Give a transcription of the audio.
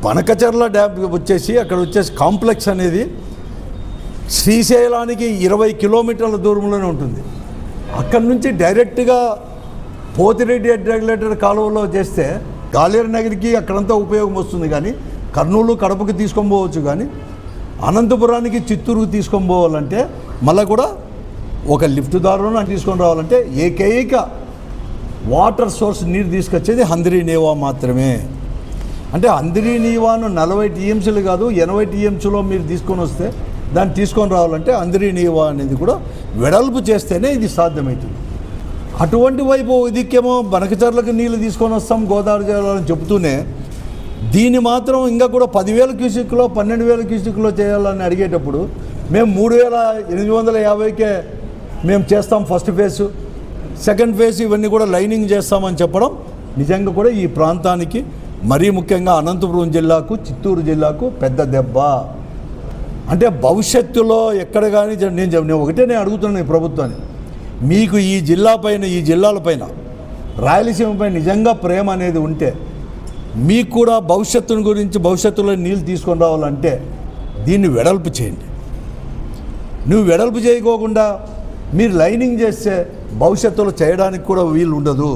Banakacherla dam వచ్చేసి అక్కడ వచ్చేసి కాంప్లెక్స్ అనేది శ్రీశైలానికి 20 కిలోమీటర్ల దూరంలోనే ఉంటుంది. అక్కడి నుంచి డైరెక్ట్గా పోతిరెడ్డి రెగ్యులేటర్ కాలువలో చేస్తే గాలేరు నగరికి అక్కడంతా ఉపయోగం వస్తుంది. కానీ కర్నూలు కడపకి తీసుకొని పోవచ్చు. కానీ అనంతపురానికి చిత్తూరుకు తీసుకొని పోవాలంటే మళ్ళీ కూడా ఒక లిఫ్ట్ దారులను తీసుకొని రావాలంటే ఏకైక వాటర్ సోర్స్ నీరు తీసుకొచ్చేది హంద్రీ నీవా మాత్రమే. అంటే హంద్రీ నీవాను 40 టీఎంసీలు కాదు 80 టీఎంసీలో మీరు తీసుకొని వస్తే దాన్ని తీసుకొని రావాలంటే హంద్రీ నీవా అనేది కూడా వెడల్పు చేస్తేనే ఇది సాధ్యమవుతుంది. అటువంటి వైపు ఇదికేమో బనకచర్లకు నీళ్ళు తీసుకొని వస్తాం గోదావరి జిల్లాలో చెబుతూనే దీన్ని మాత్రం ఇంకా కూడా 10,000 క్యూసిక్లో 12,000 క్యూసిక్లో చేయాలని అడిగేటప్పుడు మేము 3,850కే మేము చేస్తాం ఫస్ట్ ఫేజ్, సెకండ్ ఫేజ్ ఇవన్నీ కూడా లైనింగ్ చేస్తామని చెప్పడం నిజంగా కూడా ఈ ప్రాంతానికి మరీ ముఖ్యంగా అనంతపురం జిల్లాకు చిత్తూరు జిల్లాకు పెద్ద దెబ్బ. అంటే భవిష్యత్తులో ఎక్కడ కానీ నేను ఒకటే అడుగుతున్నాను ఈ ప్రభుత్వాన్ని, మీకు ఈ జిల్లాలపైన రాయలసీమపై నిజంగా ప్రేమ అనేది ఉంటే మీకు కూడా భవిష్యత్తులో నీళ్ళు తీసుకొని రావాలంటే దీన్ని వెడల్పు చేయండి. నువ్వు వెడల్పు చేయకోకుండా మీరు లైనింగ్ చేస్తే భవిష్యత్తులో చేయడానికి కూడా వీలు ఉండదు.